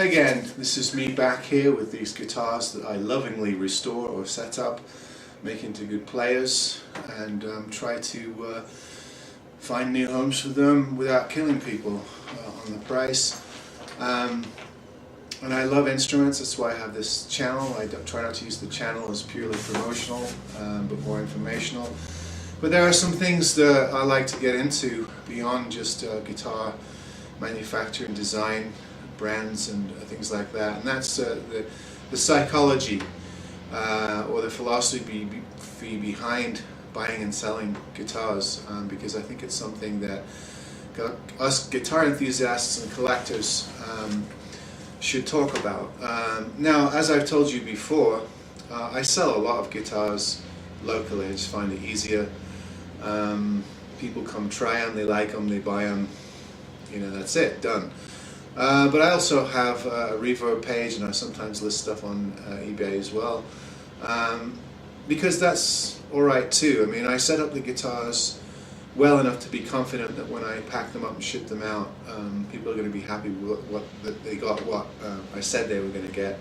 Again, this is me back here with these guitars that I lovingly restore or set up, make into good players, and try to find new homes for them without killing people on the price. And I love instruments, that's why I have this channel. I try not to use the channel as purely promotional, but more informational. But there are some things that I like to get into beyond just guitar manufacturing, design, brands and things like that. And that's the psychology or the philosophy behind buying and selling guitars, because I think it's something that us guitar enthusiasts and collectors should talk about. Now, as I've told you before, I sell a lot of guitars locally. I just find it easier. People come try them, they like them, they buy them, you know, that's it, done. But I also have a Reverb page, and I sometimes list stuff on eBay as well, because that's alright too. I mean, I set up the guitars well enough to be confident that when I pack them up and ship them out, people are going to be happy with that they got what I said they were going to get,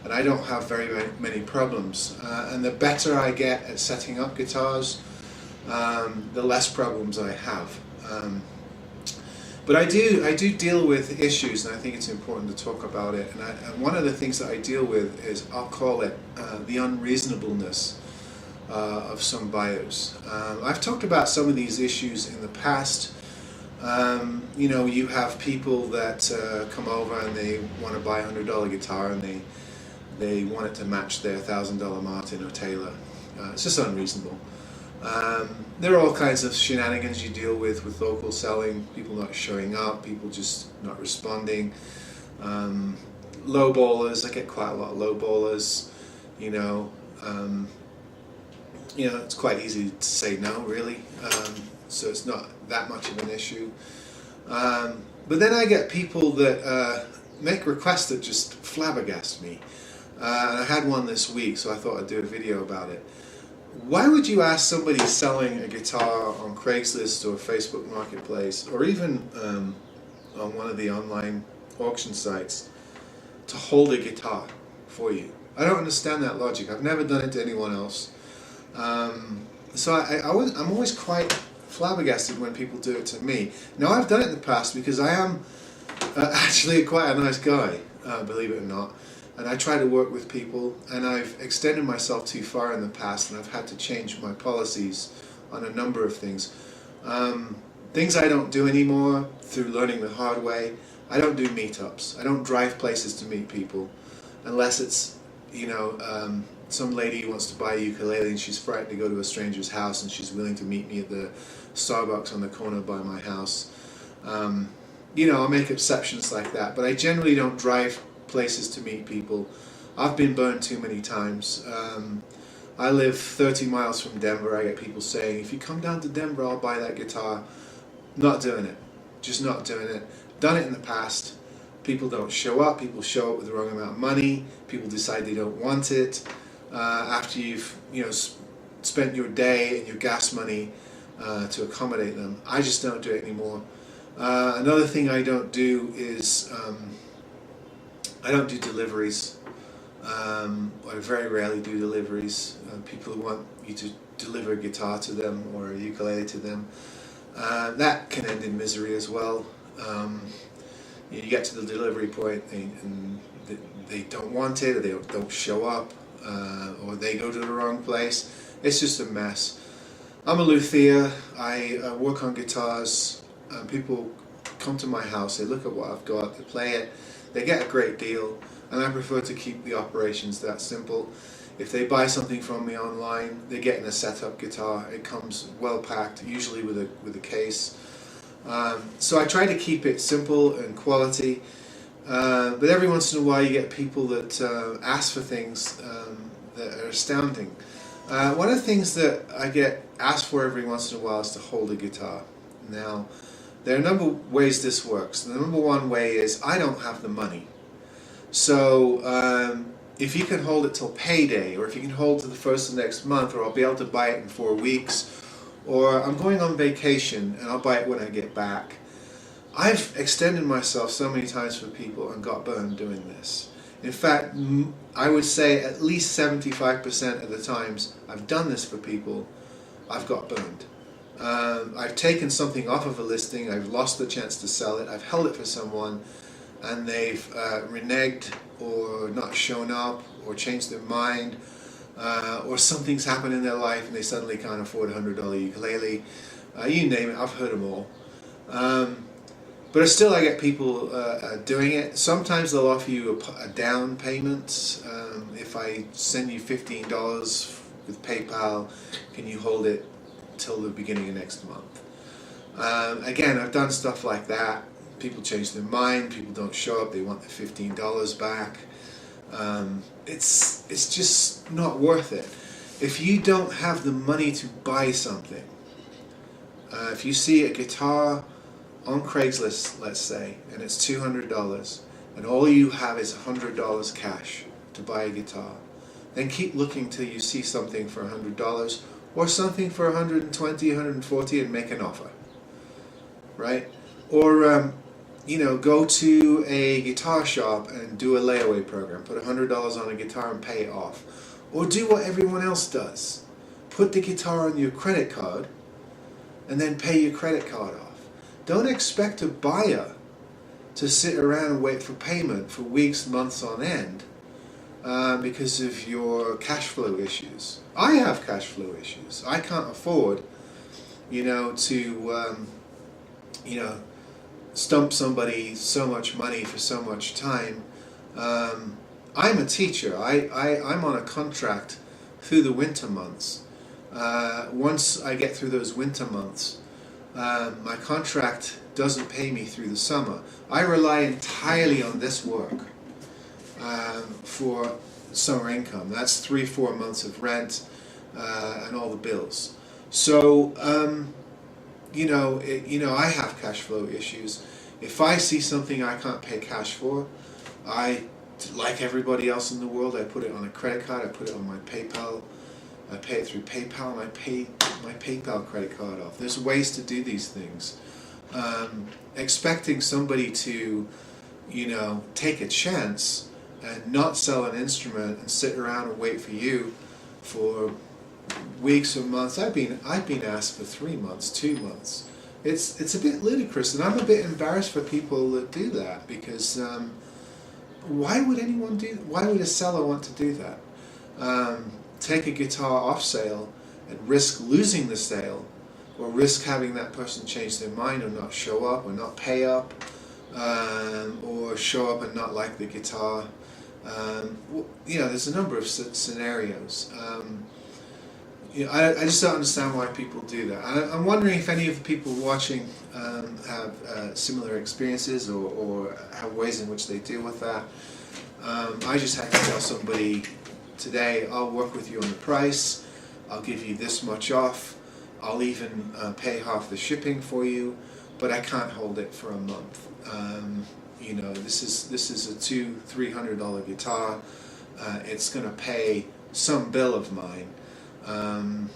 and I don't have very many problems. And the better I get at setting up guitars, the less problems I have. But I do deal with issues, and I think it's important to talk about it. And one of the things that I deal with is, I'll call it the unreasonableness of some buyers. I've talked about some of these issues in the past. You know, you have people that come over and they want to buy a $100 guitar, and they want it to match their $1,000 Martin or Taylor. It's just unreasonable. There are all kinds of shenanigans you deal with local selling, people not showing up, people just not responding, low ballers. I get quite a lot of low ballers, you know. It's quite easy to say no, really, so it's not that much of an issue. But then I get people that make requests that just flabbergast me, and I had one this week, so I thought I'd do a video about it. Why would you ask somebody selling a guitar on Craigslist or Facebook Marketplace, or even on one of the online auction sites, to hold a guitar for you? I don't understand that logic. I've never done it to anyone else. So I'm always quite flabbergasted when people do it to me. Now, I've done it in the past because I am actually quite a nice guy, believe it or not. And I try to work with people, and I've extended myself too far in the past, and I've had to change my policies on a number of things. Things I don't do anymore through learning the hard way. I don't do meetups. I don't drive places to meet people unless it's, you know, some lady who wants to buy a ukulele and she's frightened to go to a stranger's house and she's willing to meet me at the Starbucks on the corner by my house. You know, I'll make exceptions like that, but I generally don't drive places to meet people. I've been burned too many times. I live 30 miles from Denver. I get people saying, if you come down to Denver, I'll buy that guitar. Not doing it. Just not doing it. Done it in the past. People don't show up. People show up with the wrong amount of money. People decide they don't want it after you've, you know, spent your day and your gas money to accommodate them. I just don't do it anymore. Another thing I don't do is I don't do deliveries. I very rarely do deliveries. People who want you to deliver a guitar to them or a ukulele to them, that can end in misery as well. You get to the delivery point and they don't want it, or they don't show up, or they go to the wrong place. It's just a mess. I'm a luthier. I work on guitars. People come to my house, they look at what I've got, they play it, they get a great deal, and I prefer to keep the operations that simple. If they buy something from me online, they're getting a setup guitar. It comes well packed, usually with a case. So I try to keep it simple and quality, but every once in a while you get people that ask for things that are astounding. One of the things that I get asked for every once in a while is to hold a guitar. Now, there are a number of ways this works. The number one way is, I don't have the money. So if you can hold it till payday, or if you can hold to the first of next month, or I'll be able to buy it in 4 weeks, or I'm going on vacation and I'll buy it when I get back, I've extended myself so many times for people and got burned doing this. In fact, I would say at least 75% of the times I've done this for people, I've got burned. I've taken something off of a listing, I've lost the chance to sell it, I've held it for someone, and they've reneged or not shown up or changed their mind, or something's happened in their life and they suddenly can't afford a $100 ukulele. You name it, I've heard them all. But still I get people doing it. Sometimes they'll offer you a down payment. If I send you $15 with PayPal, can you hold it till the beginning of next month? Again, I've done stuff like that. People change their mind, people don't show up, they want the $15 back. It's just not worth it. If you don't have the money to buy something, if you see a guitar on Craigslist, let's say, and it's $200, and all you have is $100 cash to buy a guitar, then keep looking till you see something for $100 or something for $120, $140 and make an offer, right? Or go to a guitar shop and do a layaway program. Put $100 on a guitar and pay it off. Or do what everyone else does. Put the guitar on your credit card and then pay your credit card off. Don't expect a buyer to sit around and wait for payment for weeks, months on end because of your cash flow issues. I have cash flow issues. I can't afford, to stump somebody so much money for so much time. I'm a teacher. I'm on a contract through the winter months. Once I get through those winter months, my contract doesn't pay me through the summer. I rely entirely on this work for summer income. That's 3-4 months of rent and all the bills. So I have cash flow issues. If I see something I can't pay cash for, like everybody else in the world, I put it on a credit card, I put it on my PayPal, I pay it through PayPal, and I pay my PayPal credit card off. There's ways to do these things. Expecting somebody to, take a chance and not sell an instrument and sit around and wait for you for weeks or months. I've been asked for 3 months, 2 months. It's a bit ludicrous, and I'm a bit embarrassed for people that do that, because why would a seller want to do that? Take a guitar off sale and risk losing the sale, or risk having that person change their mind or not show up or not pay up, or show up and not like the guitar. There's a number of scenarios. I just don't understand why people do that. I'm wondering if any of the people watching have similar experiences or have ways in which they deal with that. I just had to tell somebody today, I'll work with you on the price, I'll give you this much off, I'll even pay half the shipping for you, but I can't hold it for a month. This is a $200-300 guitar. It's going to pay some bill of mine. And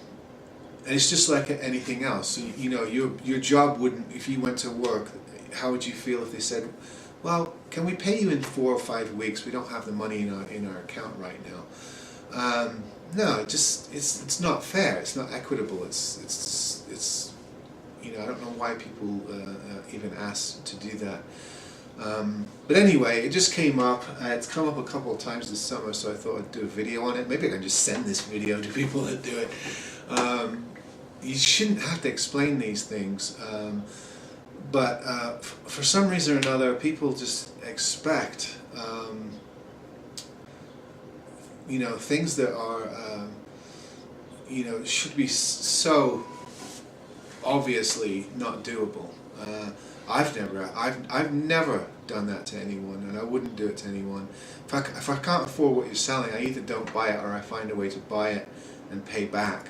it's just like anything else. Your job wouldn't, if you went to work, how would you feel if they said, well, can we pay you in 4 or 5 weeks? We don't have the money in our account right now. No, it's not fair. It's not equitable. It's I don't know why people even ask to do that. But anyway, it just came up. It's come up a couple of times this summer, so I thought I'd do a video on it. Maybe I can just send this video to people that do it. You shouldn't have to explain these things, but for some reason or another, people just expect things that are should be so obviously not doable. I've never done that to anyone, and I wouldn't do it to anyone. If I can't afford what you're selling, I either don't buy it or I find a way to buy it and pay back.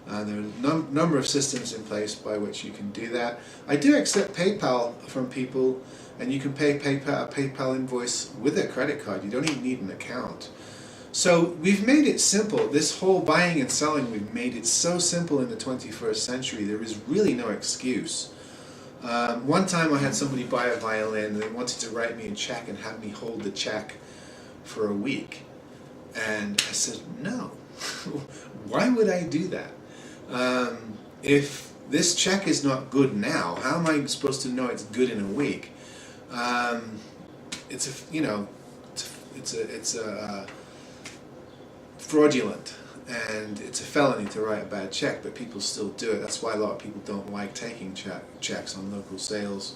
There are a number of systems in place by which you can do that. I do accept PayPal from people, and you can pay a PayPal invoice with a credit card. You don't even need an account. So we've made it simple. This whole buying and selling, we've made it so simple in the 21st century. There is really no excuse One time I had somebody buy a violin and they wanted to write me a check and have me hold the check for a week. And I said, no, why would I do that? If this check is not good now, how am I supposed to know it's good in a week? It's a, you know, it's a fraudulent, and it's a felony to write a bad check, but people still do it. That's why a lot of people don't like taking checks on local sales.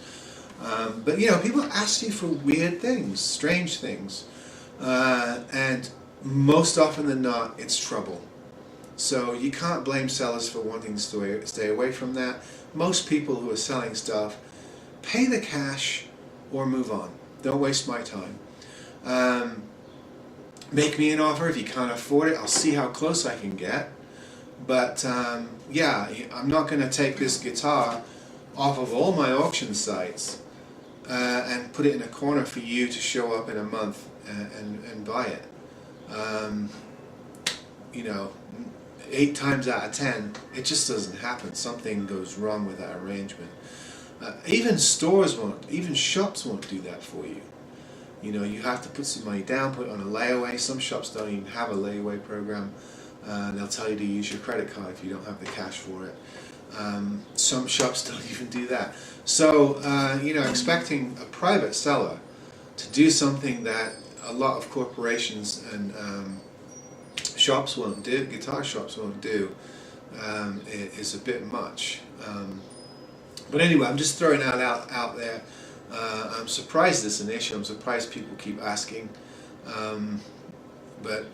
But you know, people ask you for weird things, strange things, and most often than not, it's trouble. So you can't blame sellers for wanting to stay away from that. Most people who are selling stuff pay the cash or move on. Don't waste my time. Make me an offer if you can't afford it. I'll see how close I can get. But yeah, I'm not going to take this guitar off of all my auction sites and put it in a corner for you to show up in a month and buy it. You know, 8 times out of 10, it just doesn't happen. Something goes wrong with that arrangement. Even stores won't, even shops won't do that for you. You know, you have to put some money down, put it on a layaway. Some shops don't even have a layaway program. They'll tell you to use your credit card if you don't have the cash for it. Some shops don't even do that. So, you know, expecting a private seller to do something that a lot of corporations and shops won't do, guitar shops won't do, is a bit much. But anyway, I'm just throwing that out there. I'm surprised it's an issue. I'm surprised people keep asking. But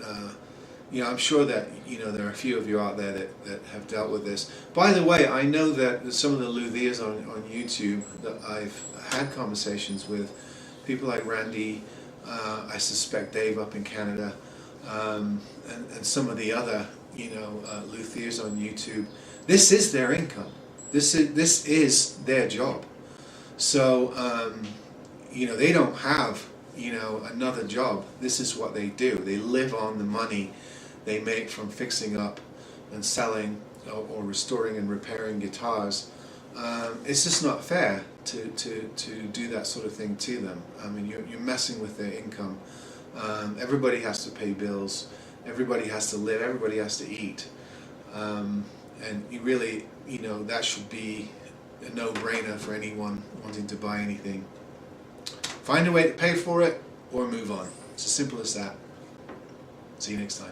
you know, I'm sure that, you know, there are a few of you out there that have dealt with this. By the way, I know that some of the luthiers on YouTube that I've had conversations with, people like Randy, I suspect Dave up in Canada, and some of the other, you know, luthiers on YouTube. This is their income. This is their job. So you know, they don't have, you know, another job. This is what they do. They live on the money they make from fixing up and selling or restoring and repairing guitars. It's just not fair to do that sort of thing to them. I mean, you're messing with their income. Everybody has to pay bills. Everybody has to live. Everybody has to eat. And you really, you know, that should be a no-brainer for anyone wanting to buy anything. Find a way to pay for it or move on. It's as simple as that. See you next time.